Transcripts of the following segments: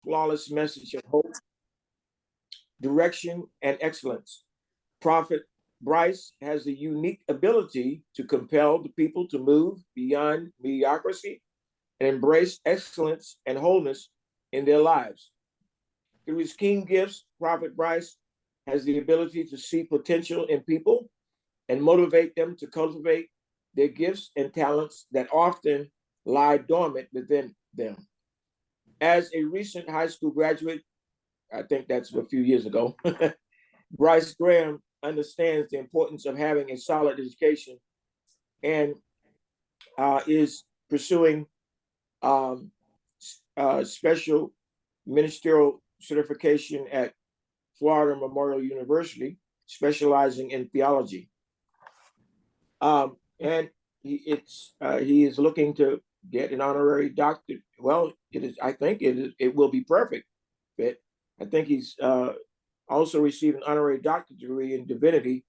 flawless message of hope, direction, and excellence. Prophet Bryce has the unique ability to compel the people to move beyond mediocrity and embrace excellence and wholeness in their lives. Through his keen gifts, Prophet Bryce has the ability to see potential in people and motivate them to cultivate their gifts and talents that often lie dormant within them. As a recent high school graduate, I think that's a few years ago, Bryce Graham understands the importance of having a solid education and is pursuing special ministerial certification at Florida Memorial University, specializing in theology. And he is looking to get an honorary doctorate. Well, I think it will be perfect fit. I think he's also received an honorary doctorate degree in divinity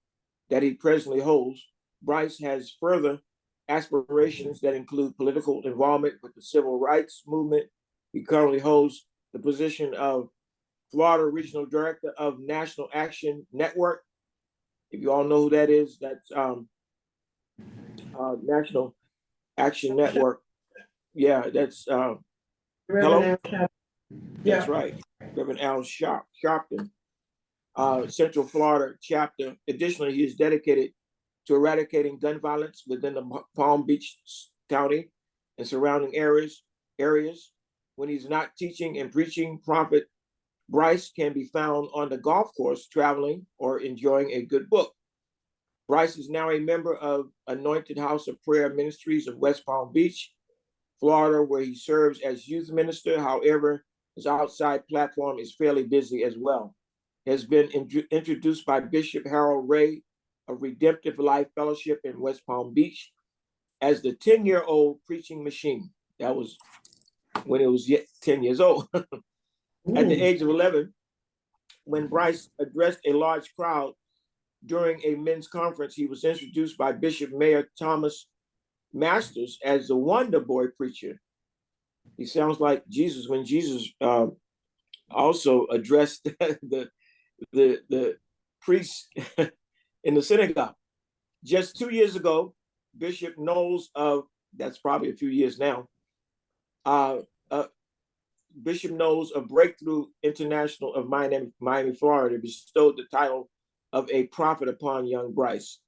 that he presently holds. Bryce has further aspirations that include political involvement with the civil rights movement. He currently holds the position of Florida Regional Director of National Action Network. If you all know who that is, that's National Action Network. Yeah, that's hello. That's right, Reverend Al Sharpton, Central Florida chapter. Additionally, he is dedicated to eradicating gun violence within the Palm Beach County and surrounding areas. When he's not teaching and preaching, Prophet Bryce can be found on the golf course, traveling or enjoying a good book. Bryce is now a member of Anointed House of Prayer Ministries of West Palm Beach, Florida, where he serves as youth minister. However, his outside platform is fairly busy as well. He has been introduced by Bishop Harold Ray of Redemptive Life Fellowship in West Palm Beach as the 10-year-old preaching machine. That was when it was yet 10 years old. At the age of 11, when Bryce addressed a large crowd during a men's conference, he was introduced by Bishop Mayor Thomas Masters as the Wonder Boy preacher. He sounds like Jesus when Jesus also addressed the priests in the synagogue. Just 2 years ago, Bishop Knowles of, that's probably a few years now, Bishop Knowles of Breakthrough International of Miami, Florida, bestowed the title of a prophet upon young Bryce.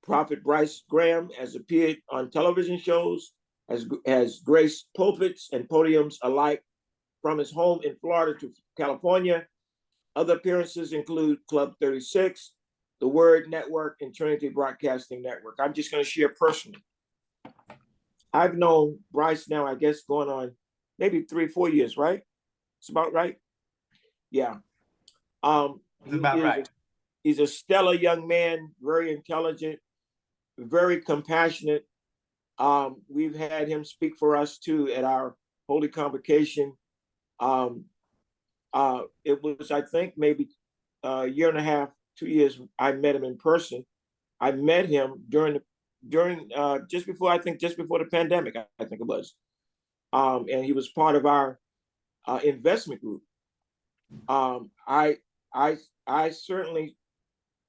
Prophet Bryce Graham has appeared on television shows, has graced pulpits and podiums alike from his home in Florida to California. Other appearances include Club 36, The Word Network, and Trinity Broadcasting Network. I'm just going to share personally. I've known Bryce now, I guess, going on maybe 3-4 years, right? It's about right. Yeah. He's a stellar young man, very intelligent, very compassionate. We've had him speak for us too at our Holy Convocation. It was, I think, maybe a year and a half, 2 years, I met him in person. I met him during just before the pandemic, I think it was. And he was part of our investment group. I certainly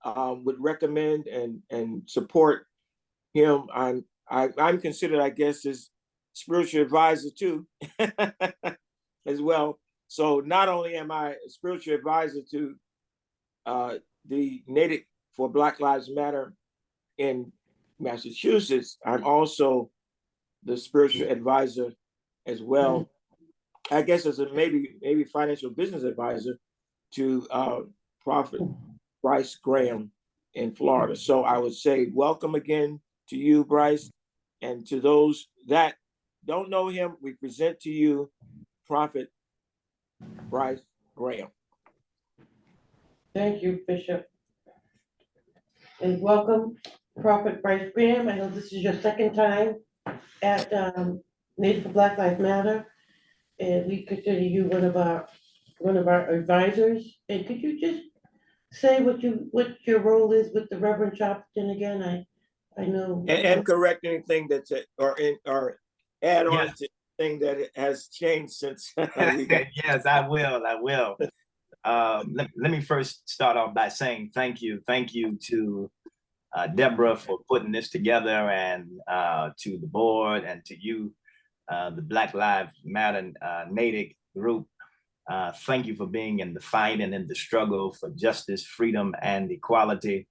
would recommend and support him. I'm considered, I guess, his spiritual advisor too, as well. So not only am I a spiritual advisor to the Native for Black Lives Matter in Massachusetts, I'm also the spiritual advisor as well, I guess, as a maybe financial business advisor to Prophet Bryce Graham in Florida. So I would say welcome again to you, Bryce, and to those that don't know him, we present to you Prophet Bryce Graham. Thank you, Bishop. And welcome, Prophet Bryce Graham. I know this is your second time at Native for Black Lives Matter, and we consider you one of our advisors. And could you just say what your role is with the Reverend Sharpton again? I know. And correct anything that's or add on thing that has changed since we got. Yes, I will. I will. Let me first start off by saying thank you. Thank you to Deborah for putting this together, and to the board, and to you, the Black Lives Matter Natick group. Thank you for being in the fight and in the struggle for justice, freedom, and equality.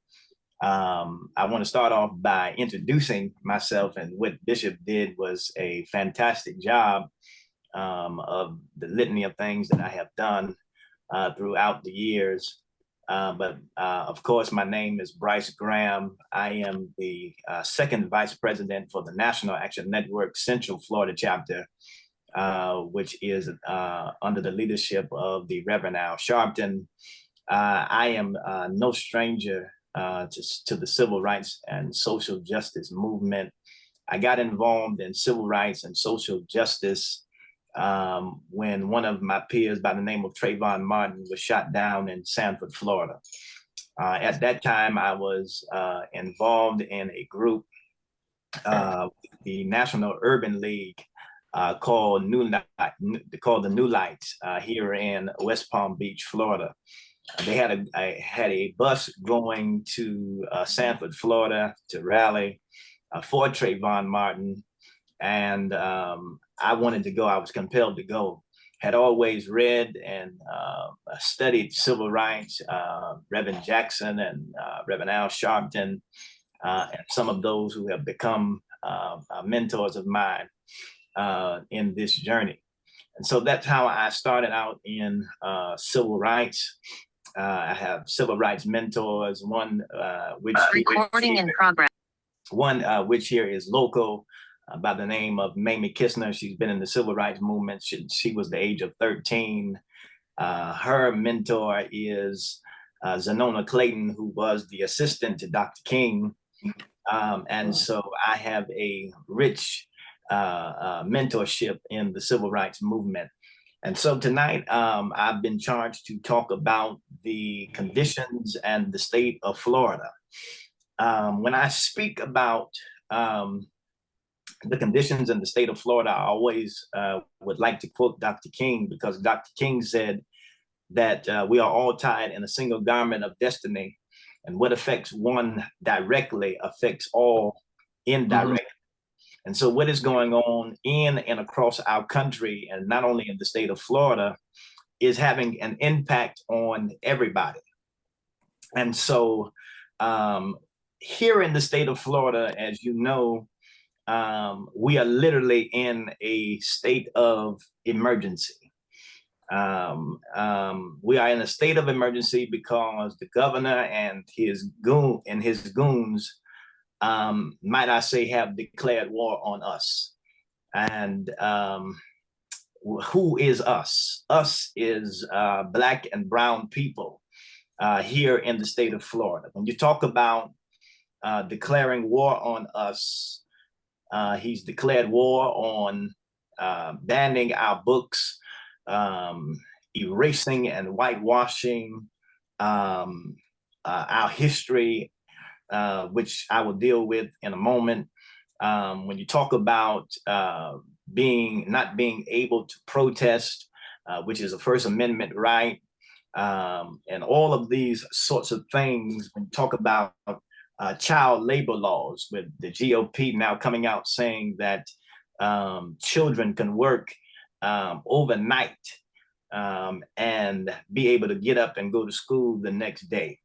I want to start off by introducing myself, and what Bishop did was a fantastic job of the litany of things that I have done throughout the years. Of course, my name is Bryce Graham. I am the second vice president for the National Action Network Central Florida chapter, which is under the leadership of the Reverend Al Sharpton. I am no stranger to the civil rights and social justice movement. I got involved in civil rights and social justice when one of my peers by the name of Trayvon Martin was shot down in Sanford, Florida. At that time, I was involved in a group, the National Urban League, called the New Lights here in West Palm Beach, Florida. They had a bus going to Sanford, Florida, to rally for Trayvon Martin, and I wanted to go. I was compelled to go. Had always read and studied civil rights, Reverend Jackson and Reverend Al Sharpton, and some of those who have become mentors of mine in this journey. And so that's how I started out in civil rights. I have civil rights mentors, one which recording in progress. One which here is local, by the name of Mamie Kistner. She's been in the civil rights movement. She was the age of 13. Her mentor is Zenona Clayton, who was the assistant to Dr. King. And so I have a rich mentorship in the civil rights movement. And so tonight, I've been charged to talk about the conditions and the state of Florida. When I speak about the conditions in the state of Florida, I always would like to quote Dr. King, because Dr. King said that we are all tied in a single garment of destiny, and what affects one directly affects all indirectly. And so what is going on in and across our country, and not only in the state of Florida, is having an impact on everybody. And so here in the state of Florida, as you know, we are literally in a state of emergency. We are in a state of emergency because the governor and his goons, might I say, have declared war on us. And who is us? Us is Black and brown people here in the state of Florida. When you talk about declaring war on us, he's declared war on banning our books, erasing and whitewashing our history, which I will deal with in a moment. When you talk about not being able to protest, which is a First Amendment right, and all of these sorts of things, when you talk about child labor laws, with the GOP now coming out saying that children can work overnight and be able to get up and go to school the next day.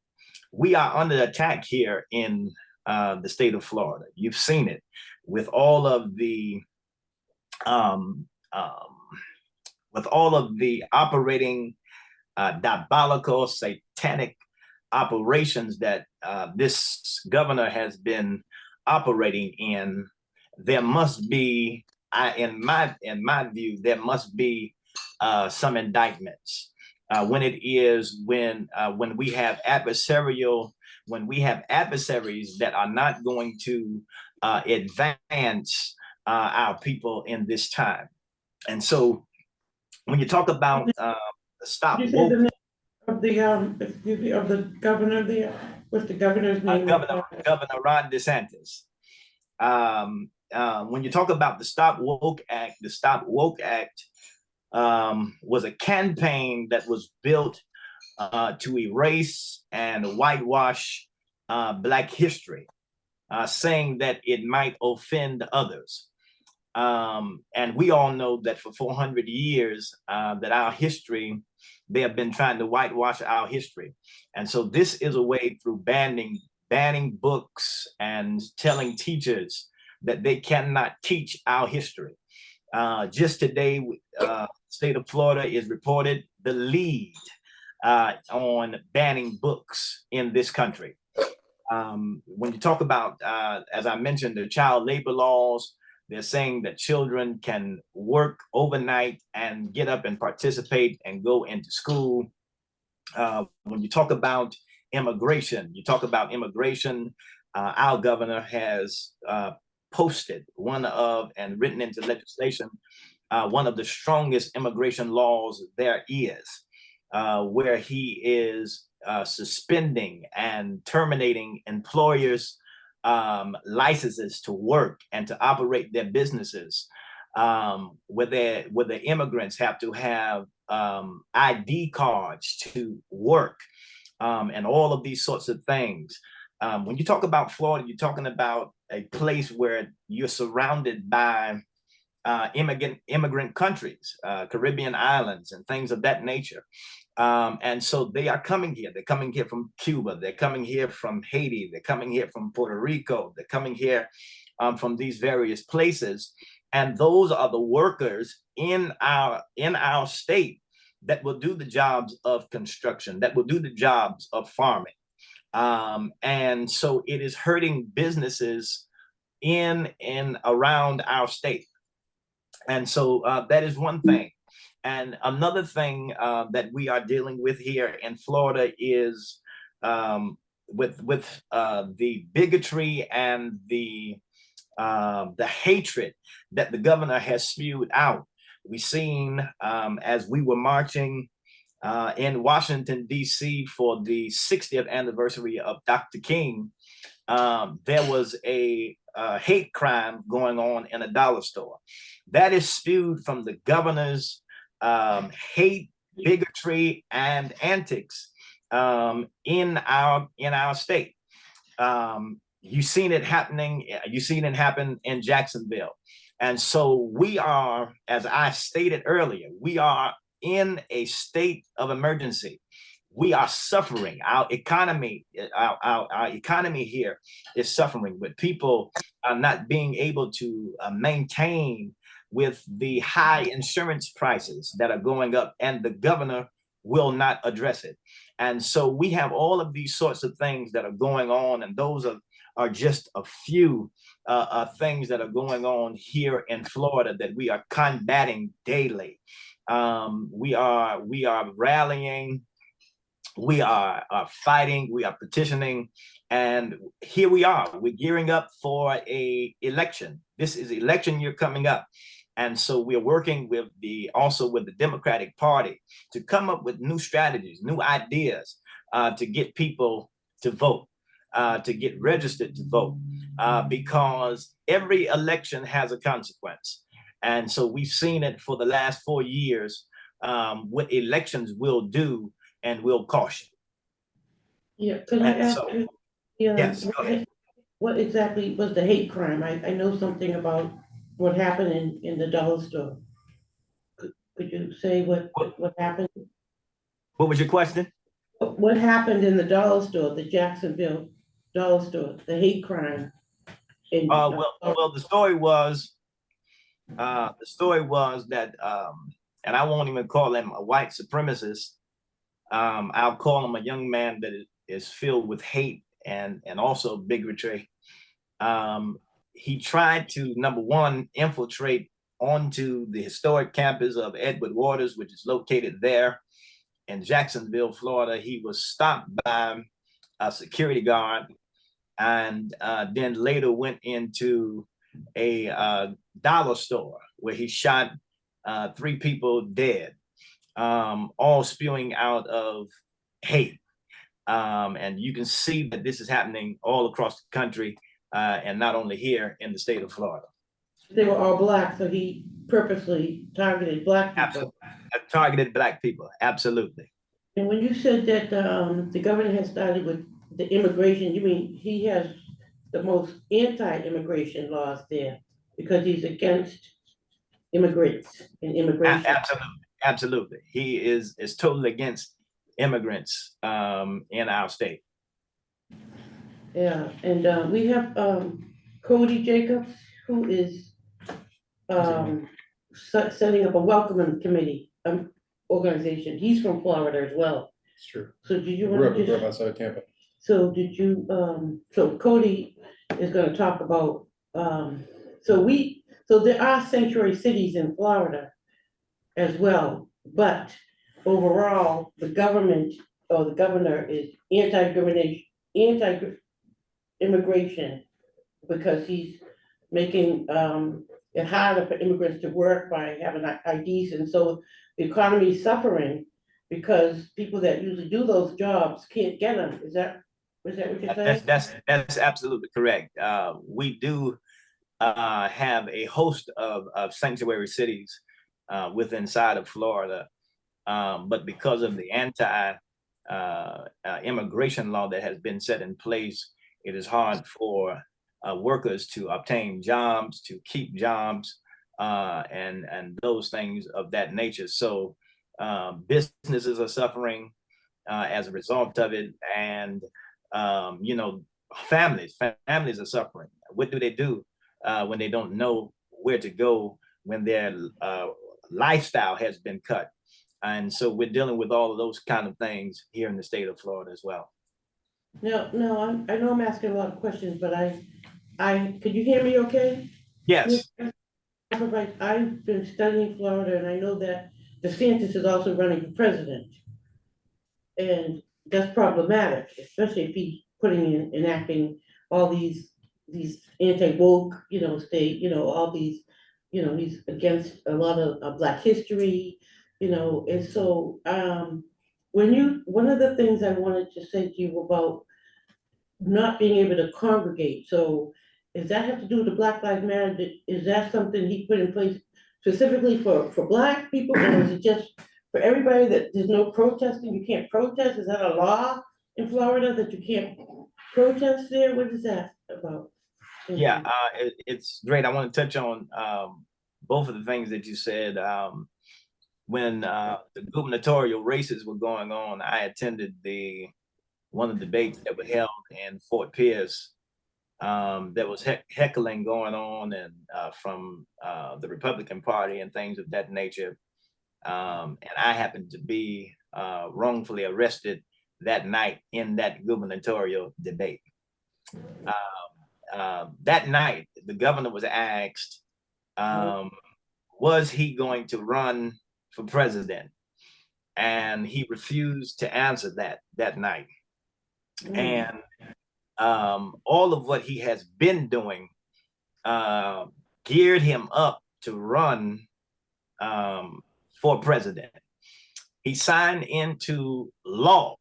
We are under attack here in the state of Florida. You've seen it with all of the operating diabolical, satanic operations that this governor has been operating in. There must be, in my view, there must be some indictments. When we have adversaries that are not going to advance our people in this time. And so when you talk about stop woke, of the governor there, what's the governor's name? Governor Ron DeSantis. when you talk about the Stop Woke Act, the Stop Woke Act was a campaign that was built to erase and whitewash Black history, saying that it might offend others. And we all know that for 400 years, that our history, they have been trying to whitewash our history. And so this is a way through banning books and telling teachers that they cannot teach our history. Just today, state of Florida is reported the lead on banning books in this country. When you talk about, as I mentioned, the child labor laws, they're saying that children can work overnight and get up and participate and go into school. When you talk about immigration, our governor has posted and written into legislation one of the strongest immigration laws there is, where he is suspending and terminating employers' licenses to work and to operate their businesses, where the immigrants have to have ID cards to work, and all of these sorts of things. When you talk about Florida, you're talking about a place where you're surrounded by immigrant countries, Caribbean islands and things of that nature. And so they are coming here. They're coming here from Cuba. They're coming here from Haiti. They're coming here from Puerto Rico. They're coming here from these various places. And those are the workers in our state that will do the jobs of construction, that will do the jobs of farming. And so it is hurting businesses in and around our state. And so that is one thing. And another thing that we are dealing with here in Florida is with the bigotry and the hatred that the governor has spewed out. We've seen as we were marching in Washington, D.C. for the 60th anniversary of Dr. King, there was a hate crime going on in a dollar store. That is spewed from the governor's hate, bigotry, and antics in our state. You've seen it happening. You've seen it happen in Jacksonville. And so we are, as I stated earlier, we are in a state of emergency. We are suffering. Our economy here is suffering, with people not being able to maintain with the high insurance prices that are going up, and the governor will not address it. And so we have all of these sorts of things that are going on, and those are just a few things that are going on here in Florida that we are combating daily. We are rallying, we are fighting, we are petitioning, and here we are. We're gearing up for a election. This is election year coming up. And so we're working with the Democratic Party to come up with new strategies, new ideas to get people to vote, to get registered to vote, because every election has a consequence. And so we've seen it for the last 4 years, what elections will do and will cost you. Yeah, can I ask you, Yes, go ahead. what exactly was the hate crime? I know something about what happened in the dollar store. Could you say what happened? What was your question? What happened in the dollar store, the Jacksonville dollar store, the hate crime? Well, the story was that, and I won't even call him a white supremacist. I'll call him a young man that is filled with hate and also bigotry. He tried to, number one, infiltrate onto the historic campus of Edward Waters, which is located there in Jacksonville, Florida. He was stopped by a security guard, and then later went into a dollar store where he shot 3 people dead, all spewing out of hate. And you can see that this is happening all across the country, and not only here in the state of Florida. They were all black, so he purposely targeted black people. Absolutely. Targeted Black people. Absolutely. And when you said that the governor has started with the immigration, you mean he has the most anti-immigration laws there because he's against immigrants and immigration. Absolutely. Absolutely. He is totally against immigrants in our state. Yeah, and we have Cody Jacobs, who is setting up a welcoming committee organization. He's from Florida as well. It's true. So did you Grew want to up just, outside Tampa. so did you, so Cody is gonna talk about, so there are sanctuary cities in Florida as well, but overall, the government, or the governor is anti-discrimination, anti-immigration, because he's making it harder for immigrants to work by having IDs, and so the economy is suffering because people that usually do those jobs can't get them. Is that what you're saying? That's absolutely correct. We do have a host of sanctuary cities within inside of Florida, but because of the anti-immigration law that has been set in place, it is hard for workers to obtain jobs, to keep jobs, and those things of that nature. So businesses are suffering as a result of it, and you know, families are suffering. What do they do when they don't know where to go when their lifestyle has been cut? And so we're dealing with all of those kind of things here in the state of Florida as well. No, I know I'm asking a lot of questions, but could you hear me okay? Yes. I've been studying Florida, and I know that DeSantis is also running for president. And that's problematic, especially if he's putting in, enacting all these anti-woke, state, all these, he's against a lot of Black history, and so, one of the things I wanted to say to you about not being able to congregate, so does that have to do with the Black Lives Matter? Is that something he put in place specifically for Black people, or is it just for everybody, that there's no protesting, you can't protest? Is that a law in Florida that you can't protest there? What is that about? Yeah, it's great. I want to touch on both of the things that you said. When the gubernatorial races were going on, I attended one of the debates that were held in Fort Pierce. There was heckling going on, and from the Republican Party and things of that nature. And I happened to be wrongfully arrested that night in that gubernatorial debate. That night, the governor was asked, was he going to run for president? And he refused to answer that night. And all of what he has been doing geared him up to run for president. He signed into law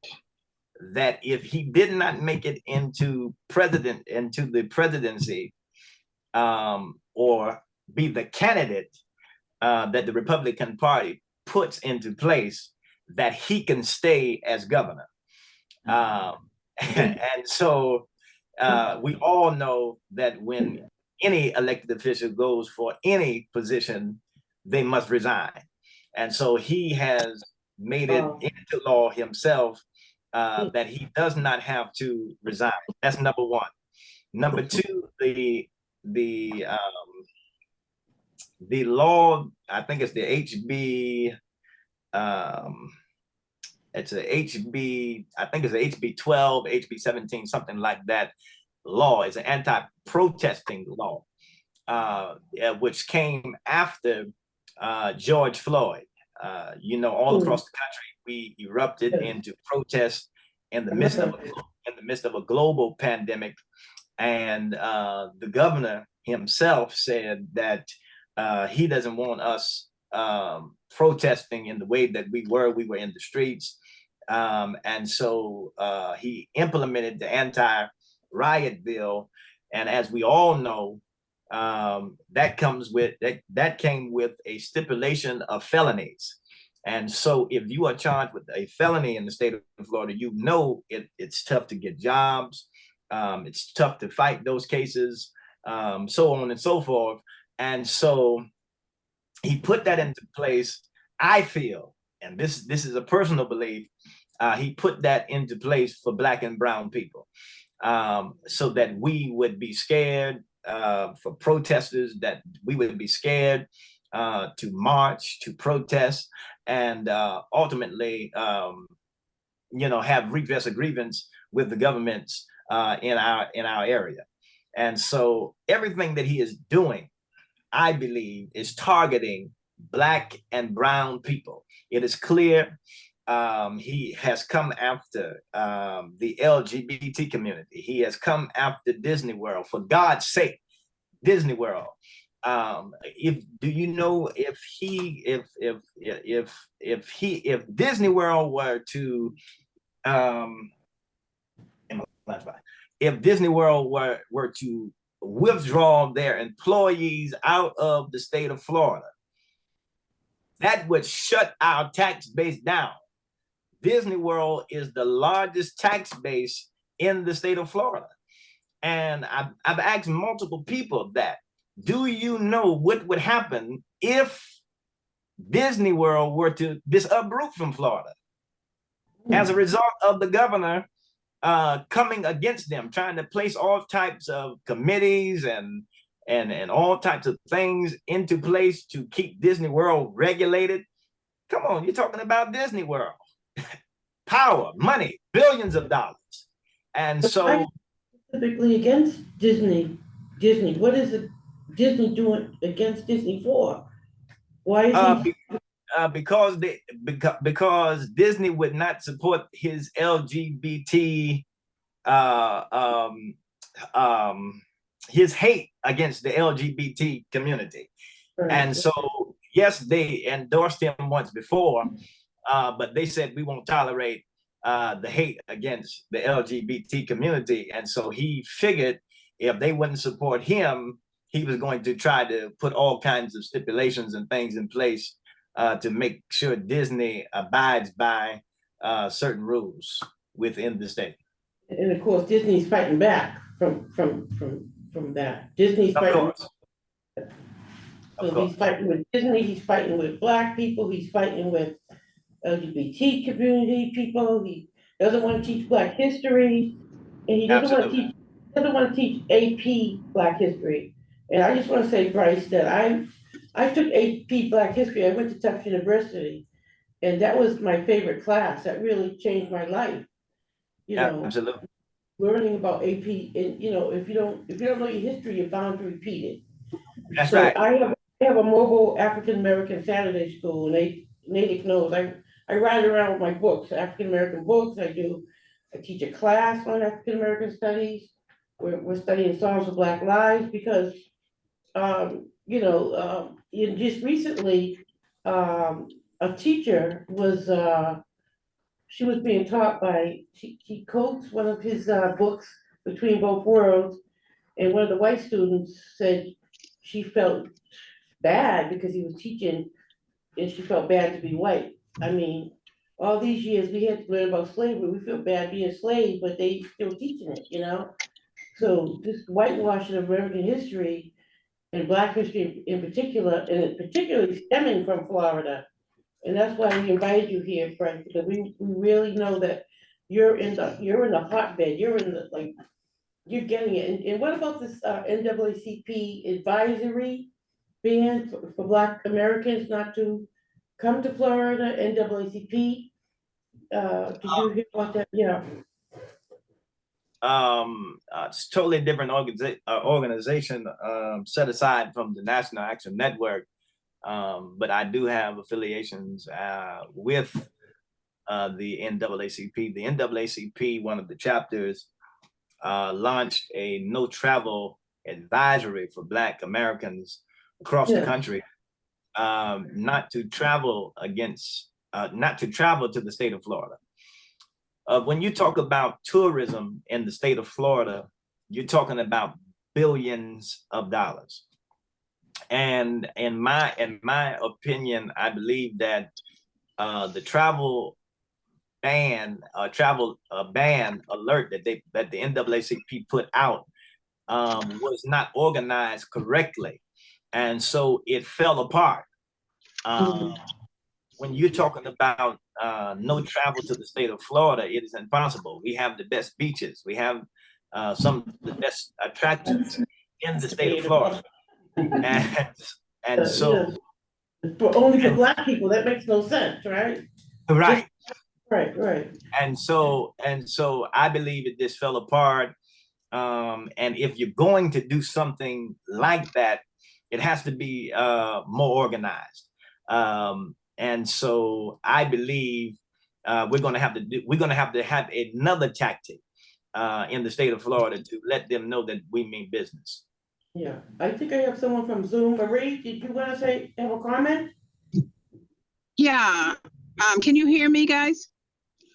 that if he did not make it into the presidency, or be the candidate that the Republican Party puts into place, that he can stay as governor. And so we all know that when any elected official goes for any position, they must resign. And so he has made it into law himself that he does not have to resign. That's number one. Number two, the law, I think it's the HB, it's a HB, I think it's a HB 12, HB 17, something like that. Law is an anti-protesting law, which came after George Floyd. All across the country, we erupted into protests in the midst of a global pandemic, and the governor himself said that he doesn't want us protesting in the way that we were in the streets, and so he implemented the anti-riot bill. And as we all know, that comes with that came with a stipulation of felonies. And so if you are charged with a felony in the state of Florida, you know it's tough to get jobs. It's tough to fight those cases, so on and so forth. And so he put that into place. I feel, and this is a personal belief, he put that into place for Black and brown people, so that we would be scared, for protesters, that we would be scared to march, to protest, and ultimately, have redress a grievance with the governments in our area. And so everything that he is doing, I believe, is targeting Black and brown people. It is clear he has come after the LGBT community. He has come after Disney World. For God's sake, Disney World. If Disney World were to if Disney World were to withdraw their employees out of the state of Florida, that would shut our tax base down. Disney World is the largest tax base in the state of Florida. And I've asked multiple people that, do you know what would happen if Disney World were to uproot from Florida as a result of the governor coming against them, trying to place all types of committees and all types of things into place to keep Disney World regulated? Come on, you're talking about Disney World. Power, money, billions of dollars. And so specifically against Disney. What is it Disney doing against Disney for? Why is he? Because Disney would not support his LGBT his hate against the LGBT community. Right. And so yes, they endorsed him once before, but they said we won't tolerate the hate against the LGBT community. And so he figured if they wouldn't support him, he was going to try to put all kinds of stipulations and things in place to make sure Disney abides by certain rules within the state. And of course, Disney's fighting back from that. Disney's fighting. So he's fighting with Disney. He's fighting with Black people. He's fighting with LGBT community people. He doesn't want to teach Black history, and he doesn't want to teach AP Black history. And I just want to say, Bryce, that I took AP Black history. I went to Tufts University, and that was my favorite class. That really changed my life. Absolutely. Learning about AP, and if you don't know your history, you're bound to repeat it. That's right. I have a mobile African American Saturday school, and Natick knows I ride around with my books, African American books. I teach a class on African American studies. We're studying songs of Black lives because, just recently, a teacher was she was being taught by he quotes one of his books, Between Both Worlds, and one of the white students said she felt bad because he was teaching, and she felt bad to be white. I mean, all these years we had to learn about slavery. We feel bad being slaves, but they still teaching it, So this whitewashing of American history and Black history in particular, and particularly stemming from Florida. And that's why we invited you here, Frank, because we really know that you're in the hotbed. You're getting it. And what about this NAACP advisory ban for Black Americans not to come to Florida? NAACP. Did you hear about that? Yeah. It's totally different organization set aside from the National Action Network. But I do have affiliations with the NAACP. The NAACP, one of the chapters, launched a no travel advisory for Black Americans across the country, not to travel to the state of Florida. When you talk about tourism in the state of Florida, you're talking about billions of dollars. And in my opinion, I believe that the travel ban alert that the NAACP put out was not organized correctly, and so it fell apart. When you're talking about no travel to the state of Florida, it is impossible. We have the best beaches. We have some of the best attractions in the state of Florida. And so only for Black people, that makes no sense, right? right. Right. And so I believe it just fell apart. And if you're going to do something like that, it has to be more organized. And so I believe we're going to have to have another tactic in the state of Florida to let them know that we mean business. Yeah, I think I have someone from Zoom. Marie, did you want to have a comment? Yeah. Can you hear me, guys?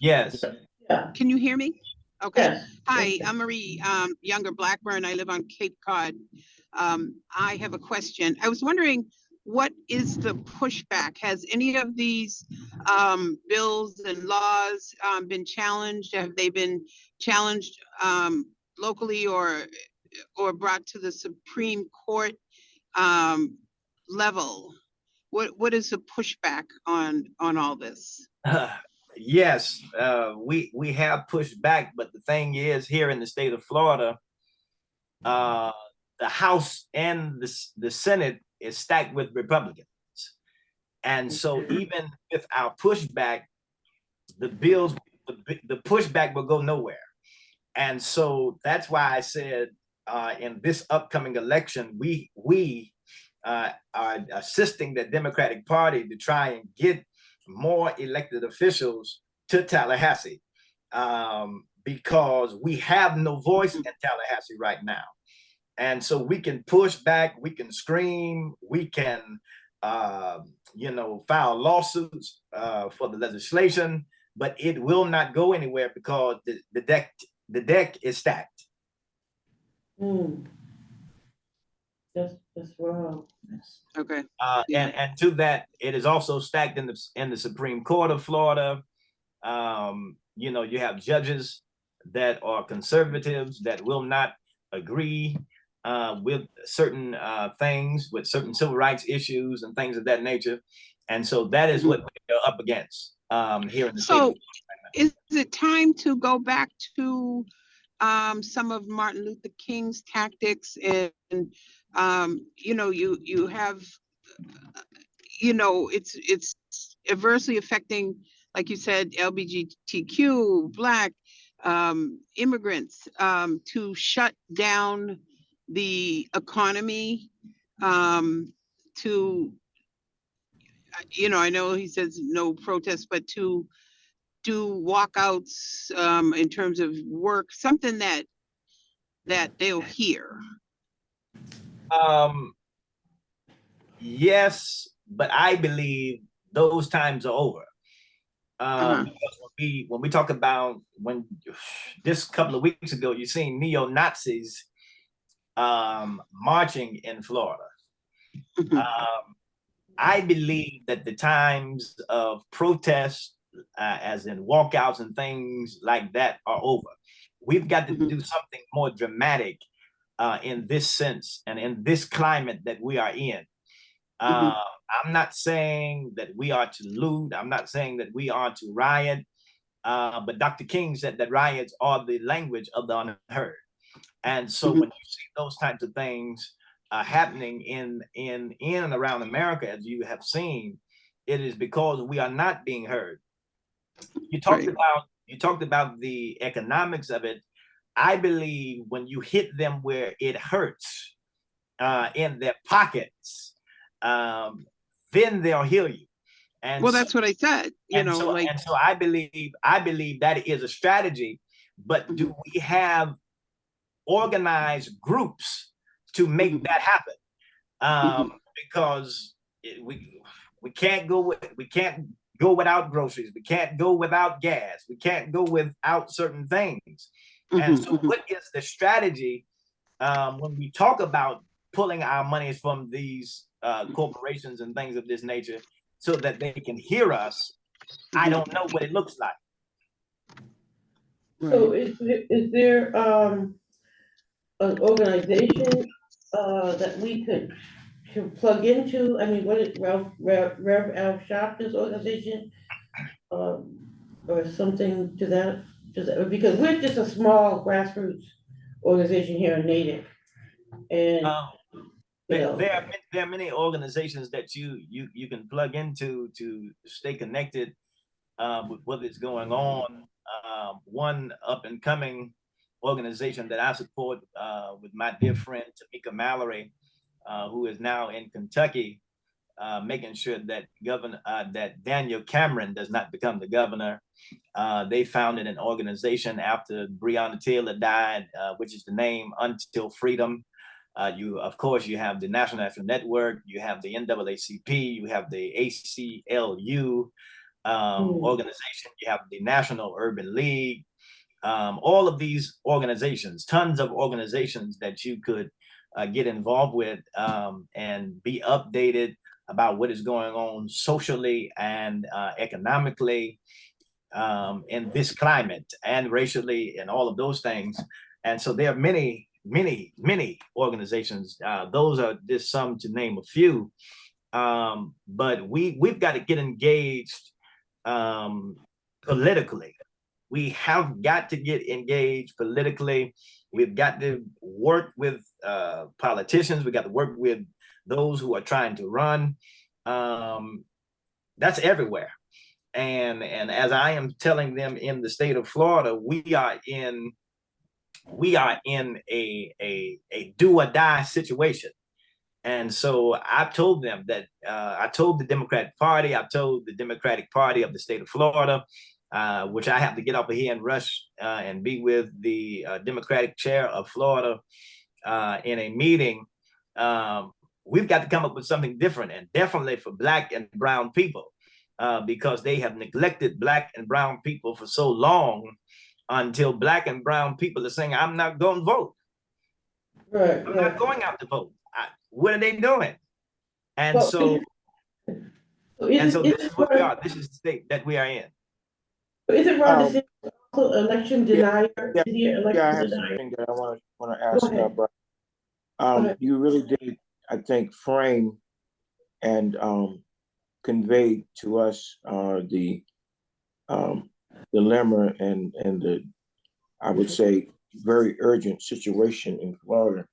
Yes. Yeah. Can you hear me? Okay. Yes. Hi, I'm Marie, Younger Blackburn. I live on Cape Cod. I have a question. I was wondering, what is the pushback? Has any of these bills and laws been challenged? Have they been challenged locally or brought to the Supreme Court level? What is the pushback on all this? Yes, we have pushed back, but the thing is, here in the state of Florida, the House and the Senate is stacked with Republicans, and so even with our pushback, the pushback will go nowhere. And so that's why I said in this upcoming election, we are assisting the Democratic Party to try and get more elected officials to Tallahassee, because we have no voice in Tallahassee right now. And so we can push back, we can scream, we can, file lawsuits for the legislation, but it will not go anywhere because the deck is stacked. That's wrong. Okay. And to that, it is also stacked in the Supreme Court of Florida. You have judges that are conservatives that will not agree with certain things, with certain civil rights issues and things of that nature. And so that is what we're up against here in the state. So is it time to go back to some of Martin Luther King's tactics and you have, it's adversely affecting, like you said, LGBTQ, Black, immigrants, to shut down the economy, to, I know he says no protest, but to do walkouts in terms of work, something that they'll hear. Yes, but I believe those times are over. When we talk about when this couple of weeks ago, you seen neo-Nazis marching in Florida. I believe that the times of protest, as in walkouts and things like that, are over. We've got to do something more dramatic in this sense and in this climate that we are in. I'm not saying that we are to loot. I'm not saying that we are to riot. But Dr. King said that riots are the language of the unheard. And so when you see those types of things happening in and around America, as you have seen, it is because we are not being heard. You talked about the economics of it. I believe when you hit them where it hurts in their pockets, then they'll hear you. And that's what I said. So I believe that is a strategy. But do we have organized groups to make that happen? Because we can't go without groceries. We can't go without gas. We can't go without certain things. And so what is the strategy when we talk about pulling our monies from these corporations and things of this nature so that they can hear us, I don't know what it looks like. So is there an organization that we could plug into? I mean, what is Rev Al Sharpton's organization? Or something to that, because we're just a small grassroots organization here in Natick. And Um, you there, know, there are many organizations that you can plug into to stay connected with what is going on. One up and coming organization that I support with my dear friend Tamika Mallory, who is now in Kentucky, making sure that that Daniel Cameron does not become the governor. They founded an organization after Breonna Taylor died, which is the name Until Freedom. Of course, you have the National Action Network, you have the NAACP, you have the ACLU organization, you have the National Urban League, all of these organizations, tons of organizations that you could get involved with and be updated about what is going on socially and economically in this climate and racially and all of those things. And so there are many, many, many organizations. Those are just some to name a few. But we've got to get engaged politically. We have got to get engaged politically. We've got to work with politicians. We got to work with those who are trying to run. That's everywhere. And as I am telling them in the state of Florida, we are in a do or die situation. And so I told them that I told the Democratic Party, I told the Democratic Party of the state of Florida, which I have to get up here and rush and be with the Democratic chair of Florida in a meeting. We've got to come up with something different, and definitely for Black and brown people, because they have neglected Black and brown people for so long until Black and brown people are saying, I'm not going to vote. right, I'm not going out to vote. What are they doing? And well, so is this is what we are. This is the state that we are in. Ron DeSantis also election Yeah, denier? yeah, Is he an I election have denier? something that I want to Go ask ahead. Brian. ahead. You really did, I think, frame and convey to us the dilemma and the, I would say, very urgent situation in Florida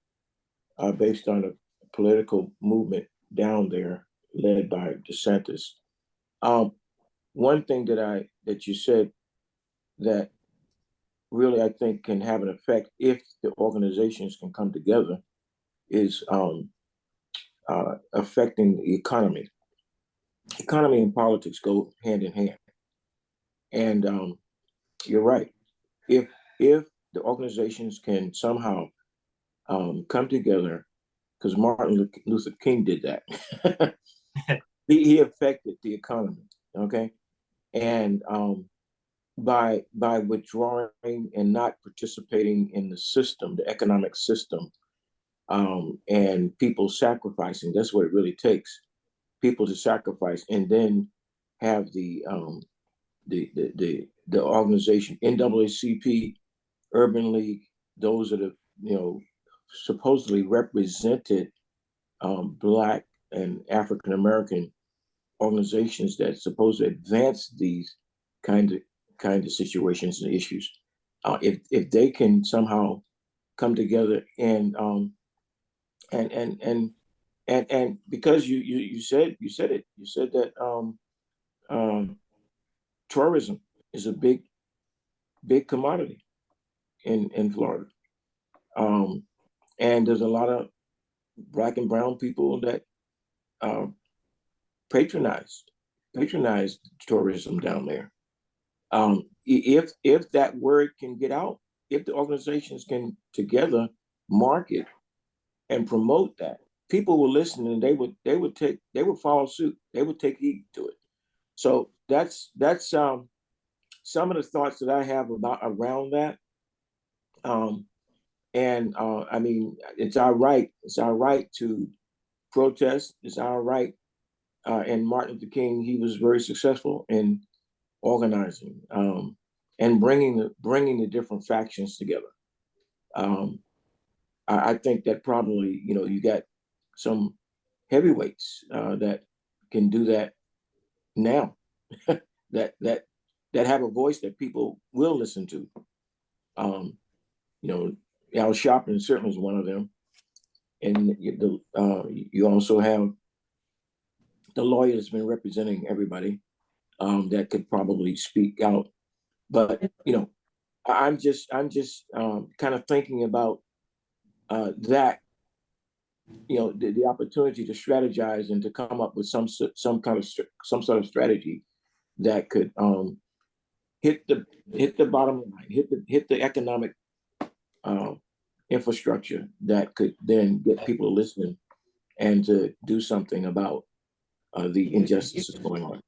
based on a political movement down there led by DeSantis. One thing that you said that really I think can have an effect if the organizations can come together is affecting the economy. Economy and politics go hand in hand, and you're right. If the organizations can somehow come together, because Martin Luther King did that. He affected the economy, okay, and by withdrawing and not participating in the system, the economic system, and people sacrificing. That's what it really takes. People to sacrifice, and then have the organization NAACP, Urban League. Those are the supposedly represented Black and African American organizations that supposed to advance these kind of situations and issues. If they can somehow come together and and and and because you said it, you said that tourism is a big commodity in Florida, and there's a lot of Black and brown people that uh, patronize tourism down there. If that word can get out, if the organizations can together market and promote that, people will listen and they would follow suit. They would take heed to it. So that's some of the thoughts that I have about around that. And I mean, it's our right. It's our right to protest. It's our right. And Martin Luther King, he was very successful in organizing and bringing the different factions together. I think that probably, you know, you got some heavyweights that can do that now, that have a voice that people will listen to. You know, Al Sharpton certainly is one of them, and you also have the lawyer that's been representing everybody that could probably speak out. But you know, I'm just kind of thinking about that, you know, the opportunity to strategize and to come up with some sort of strategy that could hit the bottom line, hit the economic infrastructure that could then get people listening and to do something about the injustices going on.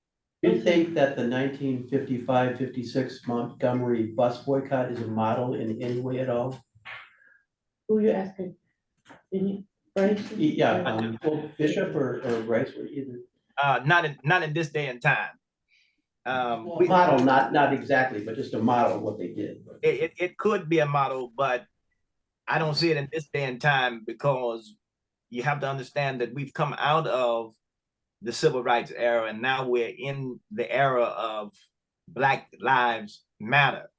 Do you think that the 1955-56 Montgomery bus boycott is a model in any way at all? Who you asking? Bryce? Yeah, well, Bishop or Rice, or either. Not in this day and time. Model, not exactly, but just a model of what they did. It could be a model, but I don't see it in this day and time, because you have to understand that we've come out of the civil rights era, and now we're in the era of Black Lives Matter.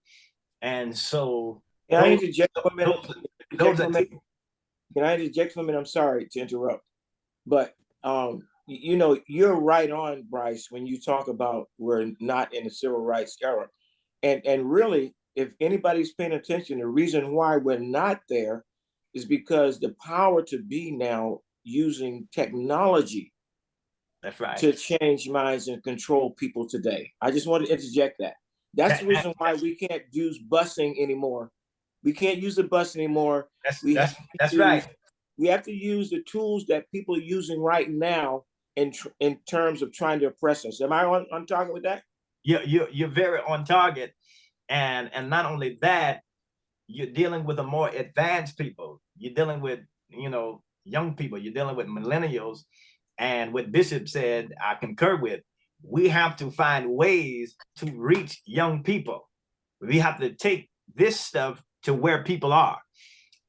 And so Can I interject for a minute? Can I interject for a minute? I'm sorry to interrupt, but you know, you're right on, Bryce, when you talk about we're not in the civil rights era. And really, if anybody's paying attention, the reason why we're not there is because the power to be now using technology, that's right, to change minds and control people today. I just want to interject that. That's the reason why we can't use busing anymore. We can't use the bus anymore. That's right. We have to use the tools that people are using right now in terms of trying to oppress us. Am I on target with that? You're very on target, and not only that, you're dealing with a more advanced people. You're dealing with, you know, young people. You're dealing with millennials, and what Bishop said, I concur with. We have to find ways to reach young people. We have to take this stuff to where people are,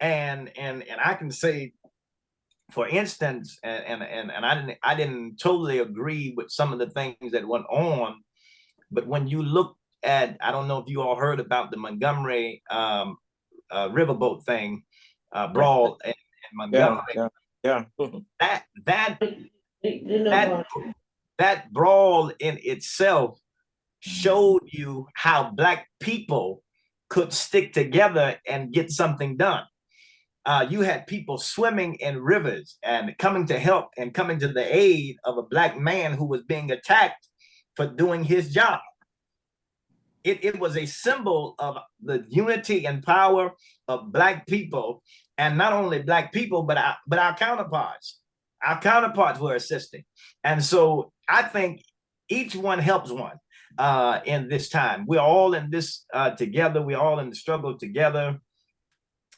and I can say, for instance, and I didn't totally agree with some of the things that went on, but when you look at, I don't know if you all heard about the Montgomery riverboat thing, brawl in Montgomery. Yeah. That brawl in itself showed you how Black people could stick together and get something done. You had people swimming in rivers and coming to help and coming to the aid of a Black man who was being attacked for doing his job. It was a symbol of the unity and power of Black people, and not only Black people, but our counterparts. Our counterparts were assisting. And so I think each one helps one in this time. We're all in this together. We're all in the struggle together.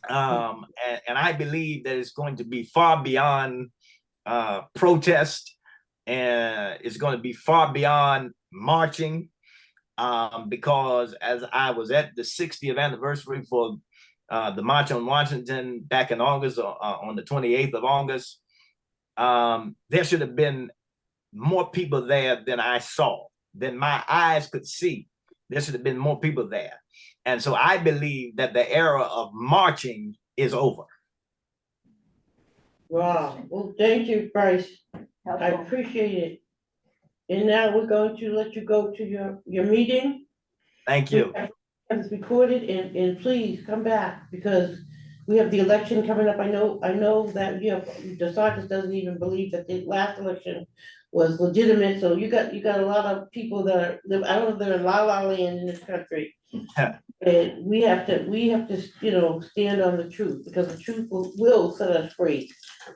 And I believe that it's going to be far beyond protest, and it's going to be far beyond marching, because as I was at the 60th anniversary for the March on Washington back in August, on the 28th of August, there should have been more people there than I saw, than my eyes could see. There should have been more people there. And so I believe that the era of marching is over. Wow. Well, thank you, Bryce. I appreciate it. And now we're going to let you go to your meeting. Thank you. It's recorded, and please come back, because we have the election coming up. I know that DeSantis doesn't even believe that the last election was legitimate. So you got a lot of people that are, I don't know if they're in la la land in this country. And we have to, you know, stand on the truth, because the truth will set us free.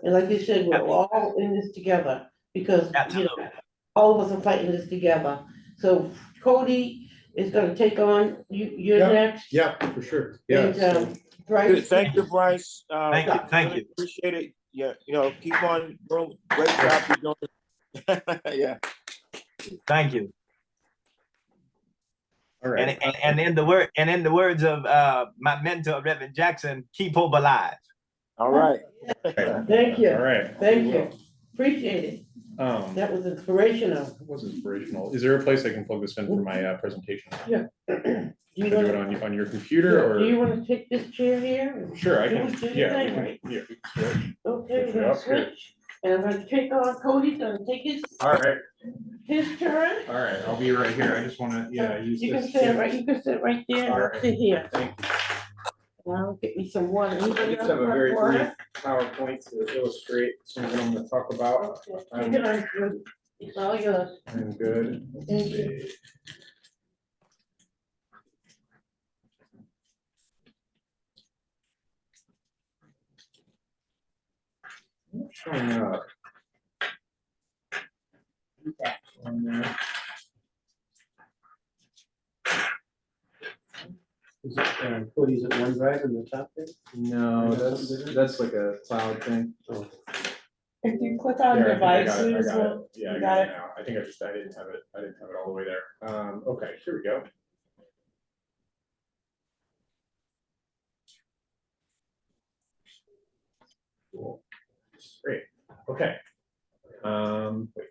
And like you said, we're all in this together, because you know, all of us are fighting this together. So Cody, is gonna take on, you're Yeah. next. Yeah, for sure. Yeah. And, so- Bryce. Good, thank you, Bryce. Thank Really you. appreciate it. Yeah, keep on doing great job you're doing. Yeah. Thank you. All right. And in the words of my mentor, Reverend Jackson, keep hope alive. All right. Thank you. All right. Thank we you. will. Appreciate it. That was inspirational. It was inspirational. Is there a place I can plug this in for my presentation? Do you Can I do it wanna, on your computer do you or? wanna take this chair here? Sure, I Do can. it, do your Yeah, thing, we right? can. Yeah, we can switch. Okay, we're Switch it gonna up here. switch. And I'm gonna take on, Cody's gonna take All right. his turn. All right. I'll be right here. I just want to, use You can this. sit right, you can sit right there, and All I'll right. sit here. Thank you. Now, get me some water. I Anybody just else have a want very water? brief PowerPoint to illustrate something I'm going to talk about. Okay, take it on, good. It's all yours. I'm good. Thank you. Showing up. On there. Is it, Cody's at OneDrive in the top there? No, that's like a cloud thing. Oh. If you click on There, I think devices, I got it. Yeah, you I got got it. it now. I think I didn't have it. I didn't have it all the way there. Okay, here we go. Cool. Great. Okay. Wait.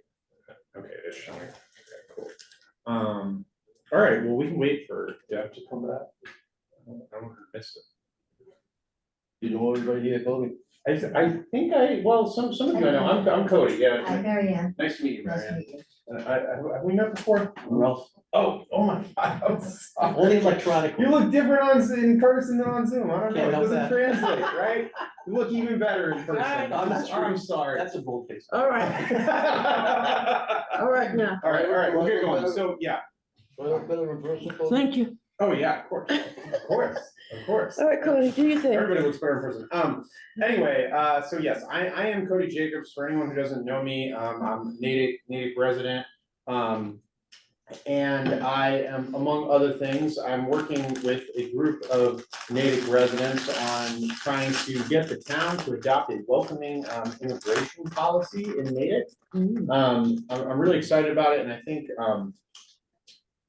Okay, it's showing. Okay, cool. All right, well, we can wait for Deb to come back. I don't want to miss it. You know everybody here, Cody? I think well, some of you I know. I'm Cody, yeah. Hi, Mary Ann. Nice to meet you, Nice to Marianne. meet you. Have we met before? Ralph. Oh my God, I'm sorry. Only electronically. You look different in person than on Zoom. I don't know. Can't It help doesn't that. translate, right? You look even better in person. Alright. I'm sorry. That's a bold face. All right, all right now. All right, we'll get going. So, yeah. Better in person, Cody? Thank you. Oh, yeah, of course, of course, of course. All right, Cody, do your thing. Everybody looks better in person. Anyway, so yes, I am Cody Jacobs. For anyone who doesn't know me, I'm a Natick resident. And I am, among other things, I'm working with a group of Natick residents on trying to get the town to adopt a welcoming immigration policy in Natick. I'm really excited about it, and I think,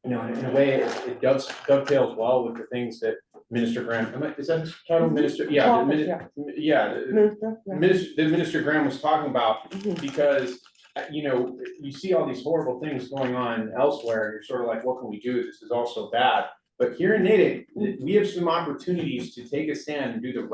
in a way, it dovetails well with the things that Minister Graham, is that his title, Minister? Yeah, the Minister Graham was talking about, because you see all these horrible things going on elsewhere, and you're sort of like, what can we do? This is also bad. But here in Natick, we have some opportunities to take a stand and do the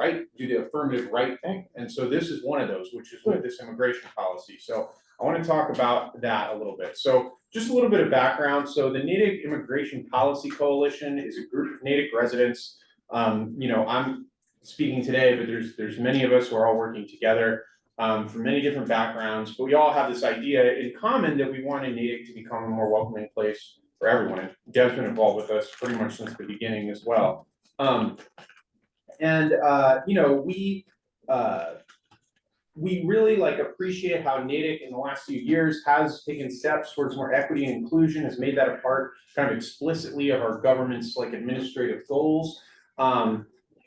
affirmative right thing. And so this is one of those, which is with this immigration policy. So I want to talk about that a little bit. So just a little bit of background. So the Natick Immigration Policy Coalition is a group of Natick residents. I'm speaking today, but there's many of us who are all working together. From many different backgrounds, but we all have this idea in common that we want Natick to become a more welcoming place for everyone. And Deb's been involved with us pretty much since the beginning as well. We really appreciate how Natick in the last few years has taken steps towards more equity and inclusion, has made that a part kind of explicitly of our government's administrative goals.